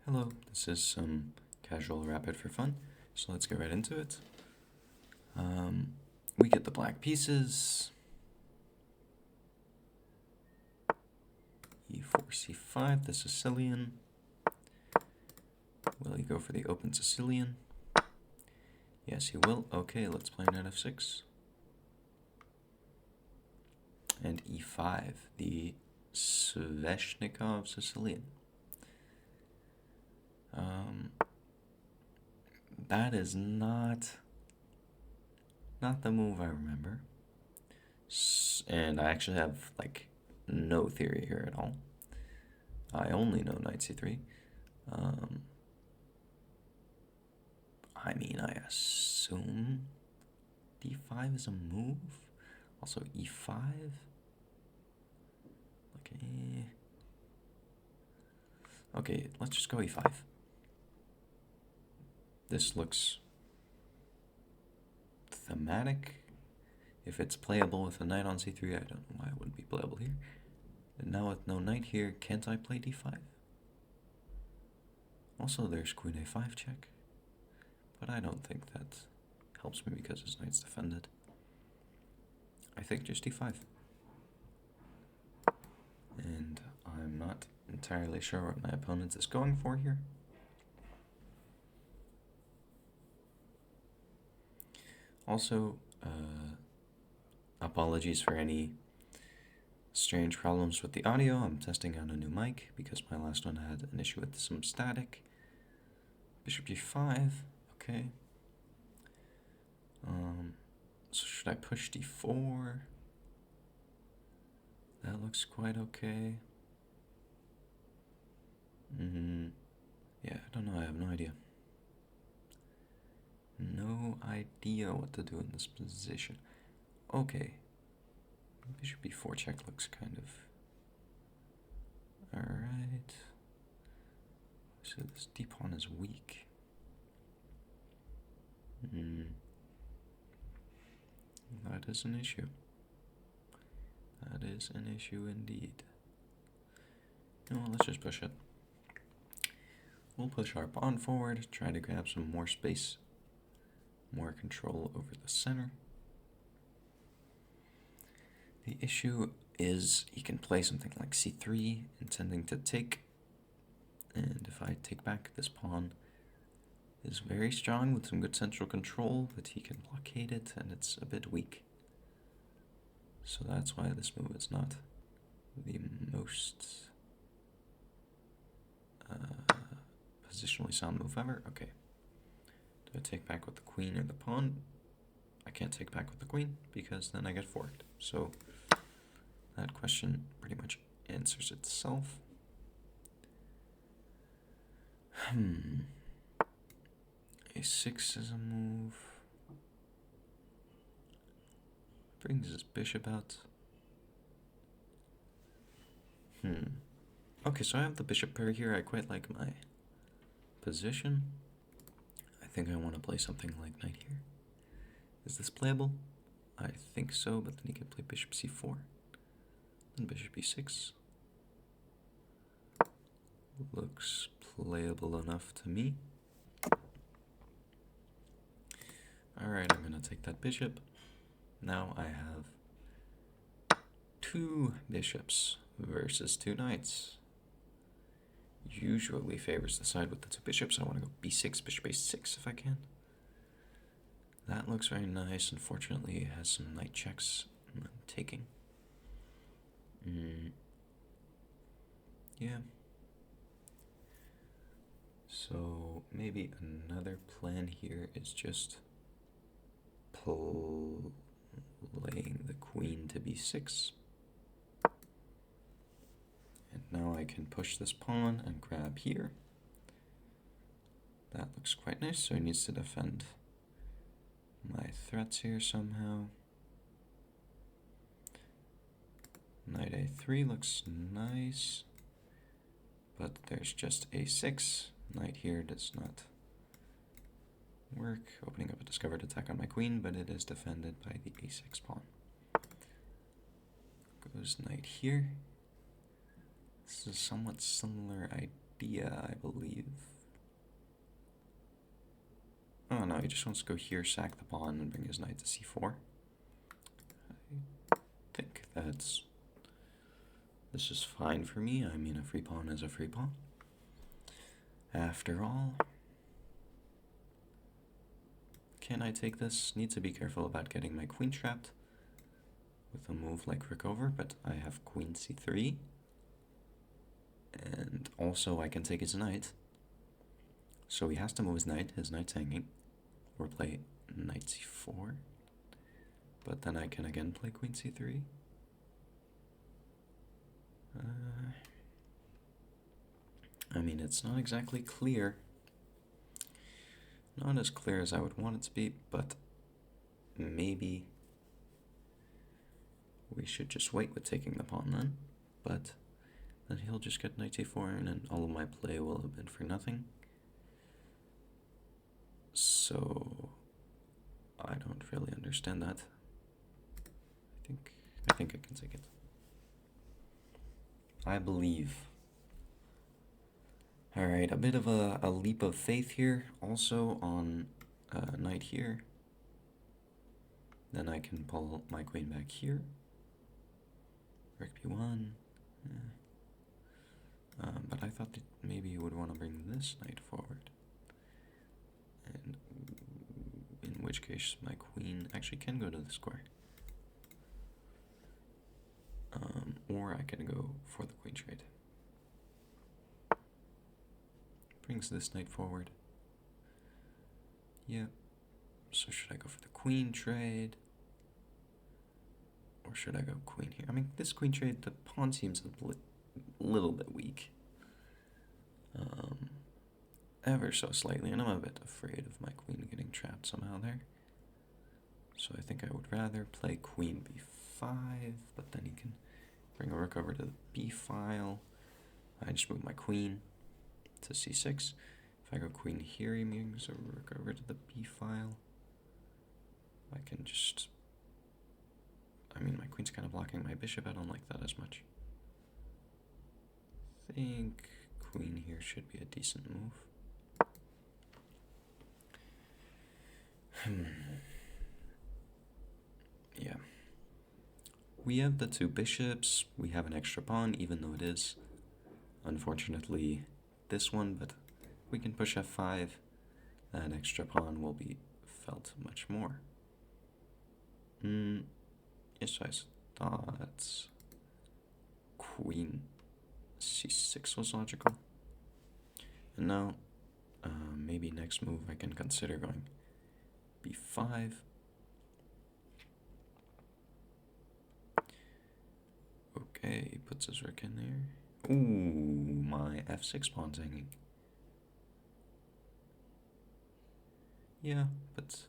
Hello, this is some casual rapid for fun, so let's get right into it. We get the black pieces. E4, C5, the Sicilian. Will he go for the open Sicilian? Yes, he will. Okay, let's play knight f6. And E5, the Sveshnikov Sicilian. That is not the move I remember. And I actually have, no theory here at all. I only know knight c3. I assume d5 is a move. Also e5. Okay. Okay, let's just go e5. This looks thematic. If it's playable with a knight on c3, I don't know why it wouldn't be playable here. And now with no knight here, can't I play d5? Also, there's queen a5 check. But I don't think that helps me because his knight's defended. I think just d5. And I'm not entirely sure what my opponent is going for here. Also, apologies for any strange problems with the audio. I'm testing out a new mic because my last one had an issue with some static. Bishop g5, okay. So should I push d4? That looks quite okay. Yeah, I don't know, I have no idea. No idea what to do in this position. Okay. Bishop b4 check looks kind of... Alright. So this d-pawn is weak. That is an issue. That is an issue indeed. No, let's just push it. We'll push our pawn forward, try to grab some more space, more control over the center. The issue is he can play something like c3, intending to take, and if I take back, this pawn is very strong with some good central control, but he can blockade it, and it's a bit weak. So that's why this move is not the most positionally sound move ever. Okay. Do I take back with the queen or the pawn? I can't take back with the queen because then I get forked. So that question pretty much answers itself. A6 is a move. Brings his bishop out. Okay, so I have the bishop pair here. I quite like my position. I think I want to play something like knight here. Is this playable? I think so, but then he can play bishop c4. Then bishop e6. Looks playable enough to me. Alright, I'm going to take that bishop. Now I have 2 bishops versus 2 knights. Usually favors the side with the 2 bishops. I want to go b6, bishop a6 if I can. That looks very nice. Unfortunately, it has some knight checks I'm taking. Yeah. So maybe another plan here is just playing the queen to b6. And now I can push this pawn and grab here. That looks quite nice, so he needs to defend my threats here somehow. Knight a3 looks nice, but there's just a6. Knight here does not work, opening up a discovered attack on my queen, but it is defended by the a6 pawn. Goes knight here. This is a somewhat similar idea, I believe. he just wants to go here, sack the pawn, and bring his knight to c4. I think this is fine for me. I mean, a free pawn is a free pawn. After all, can I take this? Need to be careful about getting my queen trapped with a move like rook over, but I have queen c3. And also I can take his knight. So he has to move his knight. His knight's hanging. Or play knight c4. But then I can again play queen c3. I mean, it's not exactly clear. Not as clear as I would want it to be, but maybe we should just wait with taking the pawn then. But then he'll just get knight a4, and then all of my play will have been for nothing. So I don't really understand that. I think I can take it. I believe. Alright, a bit of a leap of faith here, also on knight here. Then I can pull my queen back here. Rook b1. But I thought that maybe you would want to bring this knight forward. And in which case my queen actually can go to the square. Or I can go for the queen trade. Brings this knight forward. Yeah. So should I go for the queen trade? Or should I go queen here? I mean, this queen trade, the pawn seems a little bit weak. Ever so slightly, and I'm a bit afraid of my queen getting trapped somehow there. So I think I would rather play queen b5, but then he can bring a rook over to the b file. I just move my queen to c6. If I go queen here, he moves a rook over to the b file. I can just... I mean, my queen's kind of blocking my bishop. I don't like that as much. I think queen here should be a decent move. Yeah. We have the two bishops. We have an extra pawn, even though it is, unfortunately, this one, but we can push f5. That extra pawn will be felt much more. Yes, I thought queen c6 was logical. And now, maybe next move I can consider going b5. Okay, he puts his rook in there. Ooh, my f6 pawn's hanging. Yeah, but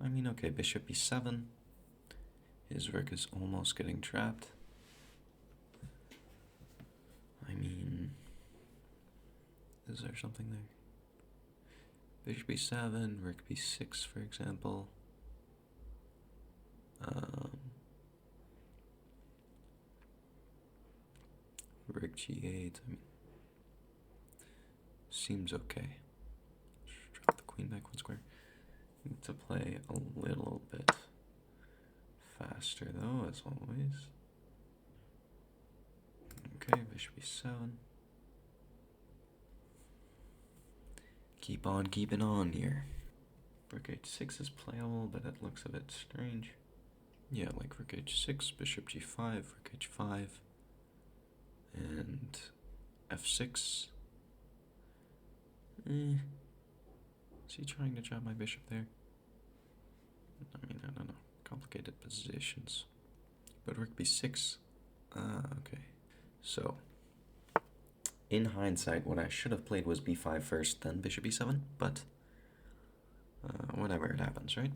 I mean, okay, bishop b7. His rook is almost getting trapped. I mean, is there something there? Bishop b7, rook b6, for example. Rook g8, I mean, seems okay. Just drop the queen back one square. Need to play a little bit faster though, as always. Okay, bishop b7. Keep on keeping on here. Rook h6 is playable, but it looks a bit strange. Yeah, like rook h6, bishop g5, rook h5, and f6. Is he trying to trap my bishop there? I mean, I don't know. Complicated positions. But rook b6. Okay. So, in hindsight, what I should have played was b5 first, then bishop b7, but whatever, it happens, right?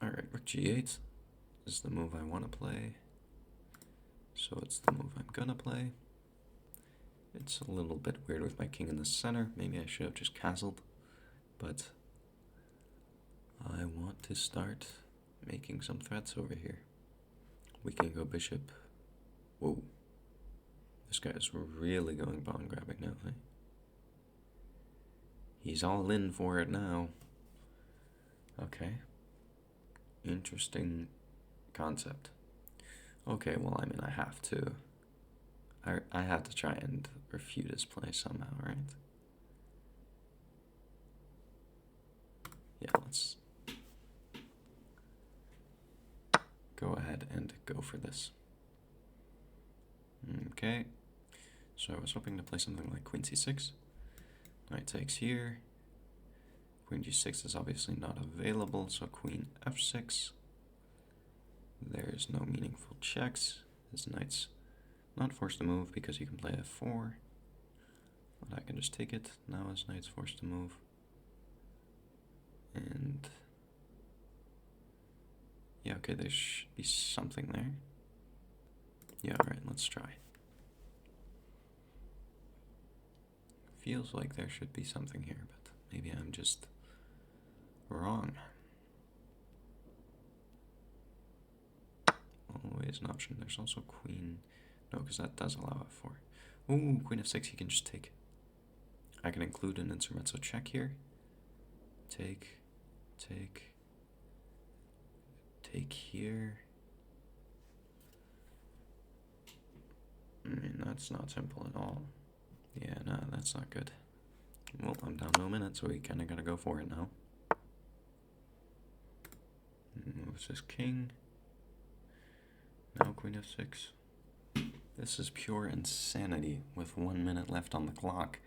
Alright, rook g8 is the move I want to play. So it's the move I'm gonna play. It's a little bit weird with my king in the center. Maybe I should have just castled, but I want to start making some threats over here. We can go bishop. Whoa. This guy is really going pawn grabbing now, eh? He's all in for it now. Okay. Interesting concept. Okay, well, I mean, I have to. I have to try and refute his play somehow, right? Yeah, let's go ahead and go for this. Okay. So I was hoping to play something like queen c6. Knight takes here. Queen g6 is obviously not available, so queen f6. There's no meaningful checks. His knight's not forced to move because he can play f4. But I can just take it. Now his knight's forced to move. And yeah, okay, there should be something there. Yeah, alright, let's try. Feels like there should be something here, but maybe I'm just wrong. Always an option. There's also queen. No, because that does allow f4. Ooh, queen f6 he can just take. I can include an intermezzo check here. Take, take, take here. I mean, that's not simple at all. Yeah, no, that's not good. Well, I'm down no minute, so we kind of gotta go for it now. Moves his king. Now queen f6. This is pure insanity with 1 minute left on the clock.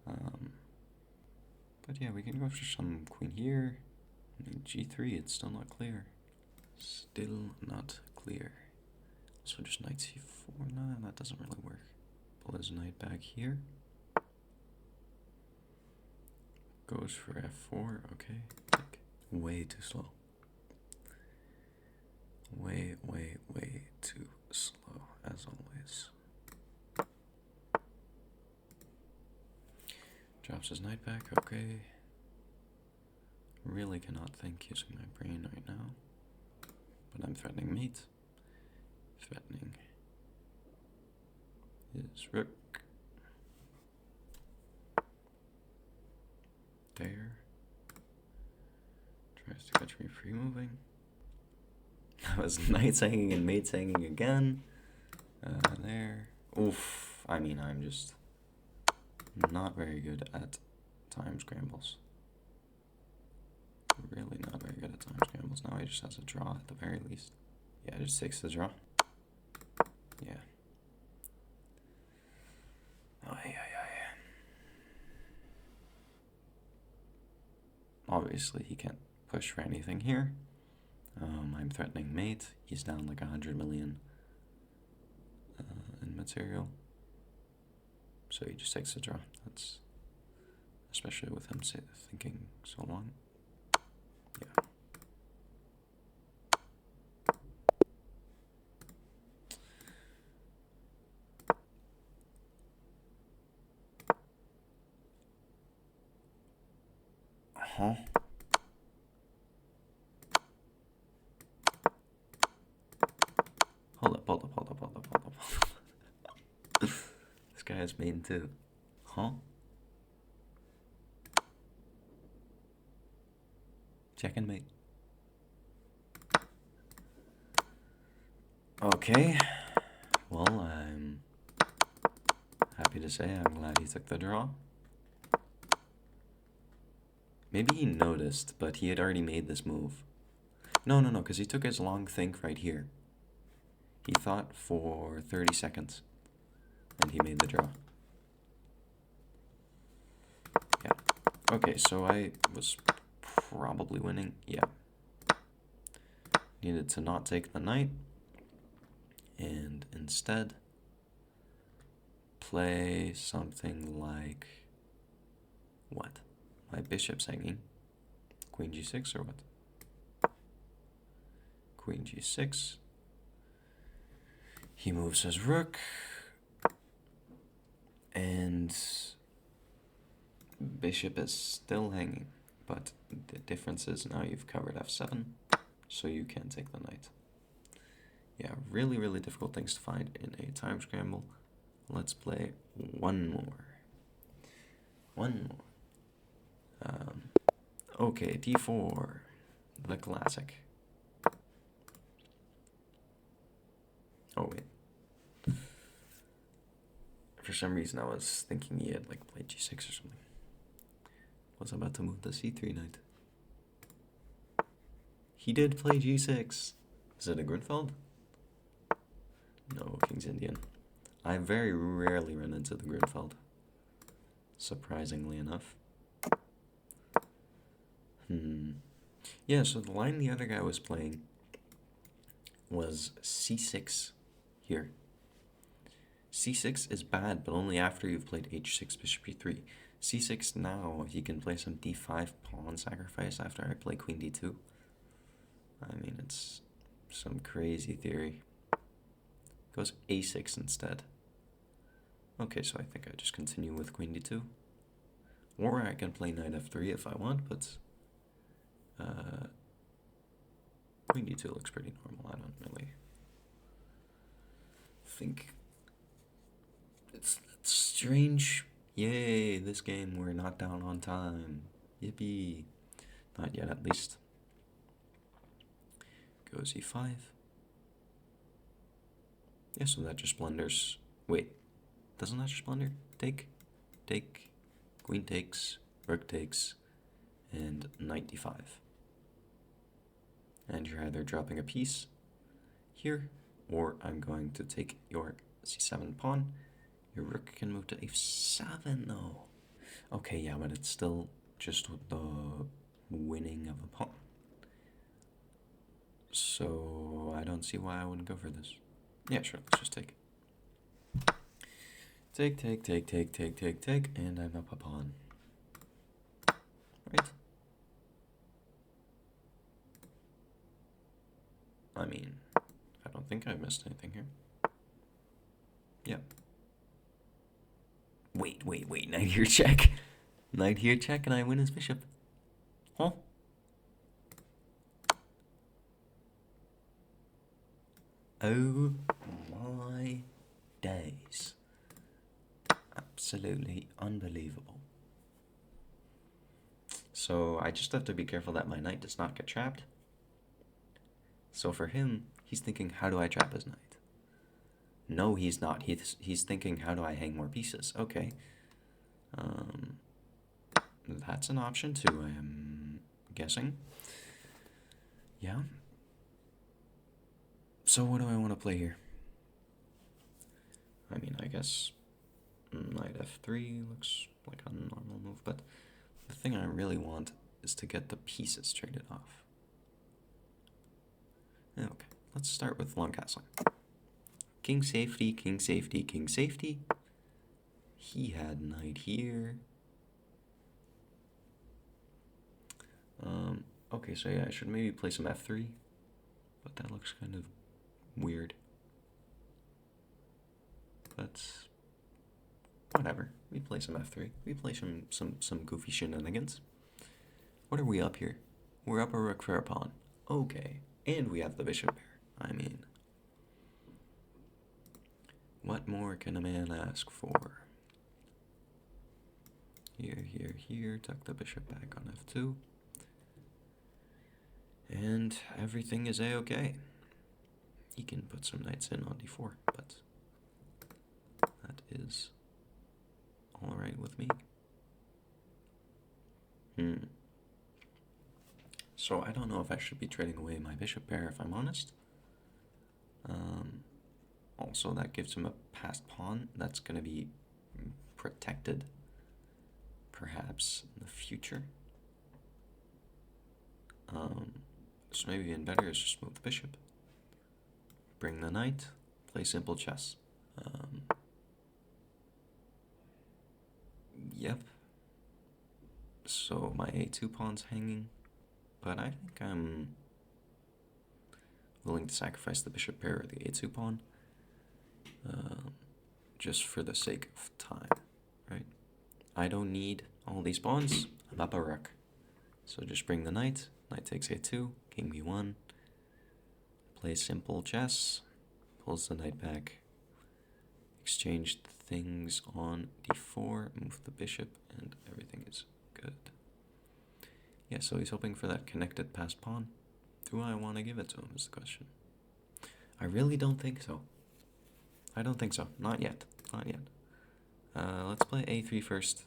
But yeah, we can go for some queen here. G3, it's still not clear. Still not clear. So just knight c4. Nah, that doesn't really work. Pull his knight back here. Goes for f4. Okay. Take. Way too slow. Way too slow, as always. Drops his knight back. Okay. Really cannot think using my brain right now. But I'm threatening mate. Threatening his rook. There. Tries to catch me free moving. That was knights hanging and mates hanging again. There. Oof. I mean, I'm just not very good at time scrambles. Really not very good at time scrambles. Now he just has a draw at the very least. Yeah, just takes the draw. Yeah. Obviously, he can't push for anything here. I'm threatening mate. He's down like 100 million in material. So he just takes the draw. That's especially with him thinking so long. Yeah. Huh? Hold up. This guy has maiden too. Huh? Check and mate. Okay. Well, I'm happy to say I'm glad he took the draw. Maybe he noticed, but he had already made this move. No, because he took his long think right here. He thought for 30 seconds, and he made the draw. Yeah. Okay, so I was probably winning. Yeah. Needed to not take the knight, and instead play something like what? My bishop's hanging. Queen g6 or what? Queen g6. He moves his rook. And bishop is still hanging. But the difference is now you've covered f7, so you can take the knight. Yeah, really difficult things to find in a time scramble. Let's play one more. Okay, d4, the classic. Oh wait. For some reason I was thinking he had like played g6 or something. Was about to move the c3 knight. He did play g6. Is it a Grunfeld? No, King's Indian. I very rarely run into the Grunfeld, surprisingly enough. Yeah, so the line the other guy was playing was c6 here. c6 is bad, but only after you've played h6, bishop e3. c6 now, he can play some d5 pawn sacrifice after I play queen d2. I mean, it's some crazy theory. Goes a6 instead. Okay, so I think I just continue with queen d2. Or I can play knight f3 if I want, but queen d2 looks pretty normal. I don't really think it's strange. Yay, this game we're not down on time. Yippee. Not yet, at least. Goes e5. Yeah, so that just blunders. Wait, doesn't that just blunder? Take, queen takes, rook takes, and knight d5. And you're either dropping a piece here, or I'm going to take your c7 pawn. Your rook can move to f7 though. Okay, yeah, but it's still just the winning of a pawn. So I don't see why I wouldn't go for this. Yeah, sure, let's just take. Take, and I'm up a pawn. Right? I mean, I don't think I missed anything here. Yep. Wait, knight here check. Knight here check and I win his bishop. Huh? Oh my days. Absolutely unbelievable. So I just have to be careful that my knight does not get trapped. So for him, he's thinking, how do I trap his knight? No, he's not. He's thinking, how do I hang more pieces? Okay. That's an option too, I am guessing. Yeah. So what do I want to play here? I mean, I guess knight f3 looks like a normal move, but the thing I really want is to get the pieces traded off. Okay, let's start with long castling. King safety, king safety, king safety. He had knight here. Okay, so yeah, I should maybe play some f3, but that looks kind of weird. But whatever, we play some f3. We play some goofy shenanigans. What are we up here? We're up a rook for a pawn. Okay, and we have the bishop pair. I mean, what more can a man ask for? Here, tuck the bishop back on f2. And everything is a-okay. He can put some knights in on d4, but that is alright with me. So I don't know if I should be trading away my bishop pair, if I'm honest. Also, that gives him a passed pawn that's going to be protected, perhaps, in the future. So maybe even better is just move the bishop, bring the knight, play simple chess. Yep. So my a2 pawn's hanging, but I think I'm willing to sacrifice the bishop pair or the a2 pawn, just for the sake of time, right? I don't need all these pawns. I'm up a rook. So just bring the knight. Knight takes a2, king b1. Play simple chess. Pulls the knight back. Exchange things on d4. Move the bishop, and everything is good. Yeah, so he's hoping for that connected passed pawn. Do I want to give it to him is the question. I really don't think so. I don't think so. Not yet. Not yet. Let's play a3 first.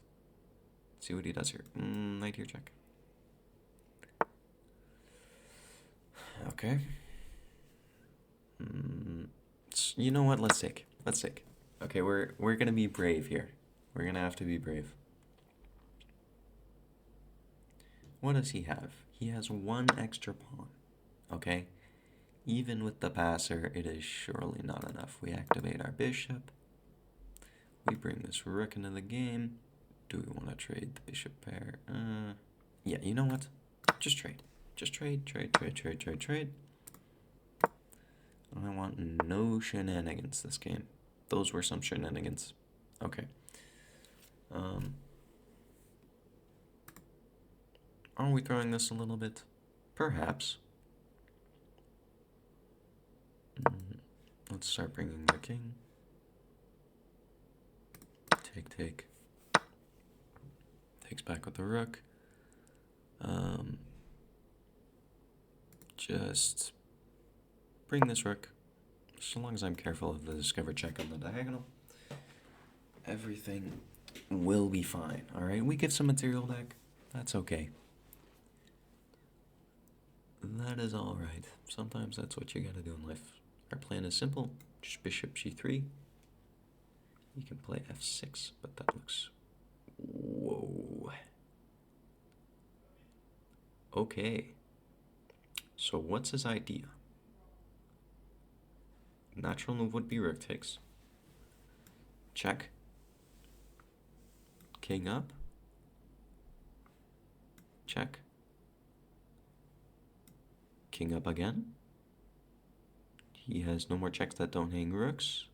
See what he does here. Knight here check. Okay. You know what? Let's take. Let's take. Okay, we're gonna be brave here. We're gonna have to be brave. What does he have? He has one extra pawn. Okay? Even with the passer, it is surely not enough. We activate our bishop. We bring this rook into the game. Do we want to trade the bishop pair? Yeah, you know what? Just trade. Just trade, trade, trade, trade, trade, trade. I want no shenanigans this game. Those were some shenanigans. Okay. Are we throwing this a little bit? Perhaps. Let's start bringing the king. Take, take. Takes back with the rook. Just bring this rook. So long as I'm careful of the discover check on the diagonal, everything will be fine. Alright, we get some material back. That's okay. That is alright. Sometimes that's what you gotta do in life. Our plan is simple. Just bishop g3. You can play f6, but that looks... Whoa. Okay. So what's his idea? Natural move would be rook takes. Check. King up. Check. King up again. He has no more checks that don't hang rooks.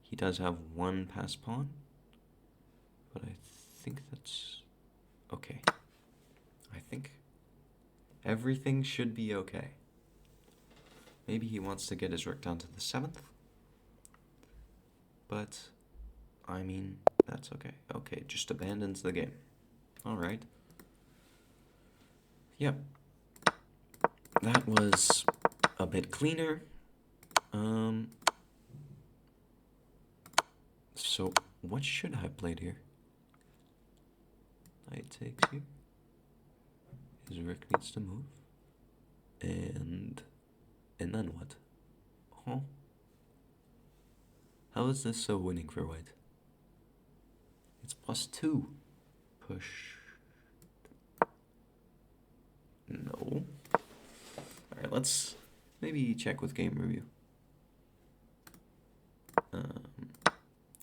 He does have one pass pawn, but I think that's okay. I think everything should be okay. Maybe he wants to get his rook down to the 7th, but I mean, that's okay. Okay, just abandons the game. Alright. Yep. That was a bit cleaner. So what should I have played here? Knight takes here. His rook needs to move. And then what? Huh? How is this so winning for white? It's +2. Push. No. Alright, let's maybe check with game review.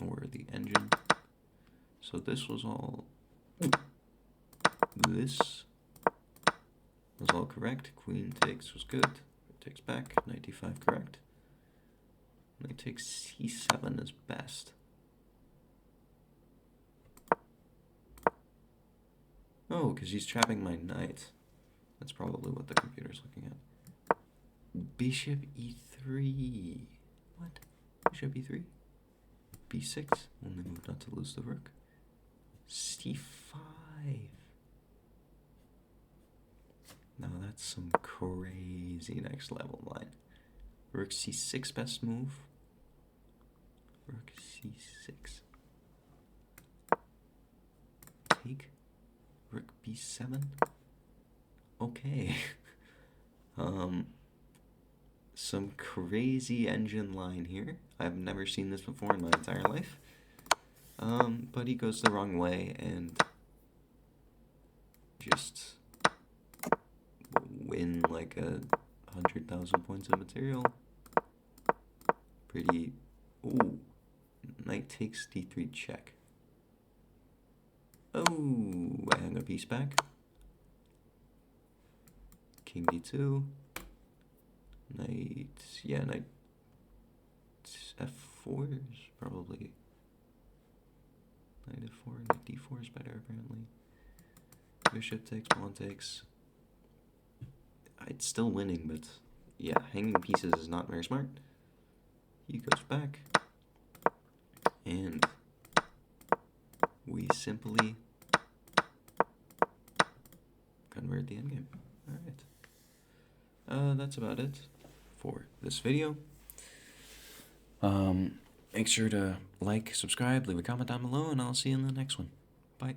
Or the engine. So this was all... This was all correct. Queen takes was good. Takes back. Knight d5 correct. Knight takes c7 is best. Oh, because he's trapping my knight. That's probably what the computer's looking at. Bishop e3. What? Bishop e3? b6. Only move not to lose the rook. c5. Now that's some crazy next level line. Rook c6 best move. Rook c6. Take. Rook b7. Okay. Some crazy engine line here. I've never seen this before in my entire life. But he goes the wrong way and just win like 100,000 points of material. Pretty... Ooh. Knight takes d3 check. Oh, I hang a piece back. King d2. Knight... Yeah, knight f4 is probably... Knight f4, knight d4 is better apparently. Bishop takes, pawn takes. It's still winning, but yeah, hanging pieces is not very smart. He goes back. And we simply convert the endgame. Alright. That's about it for this video. Make sure to like, subscribe, leave a comment down below, and I'll see you in the next one. Bye.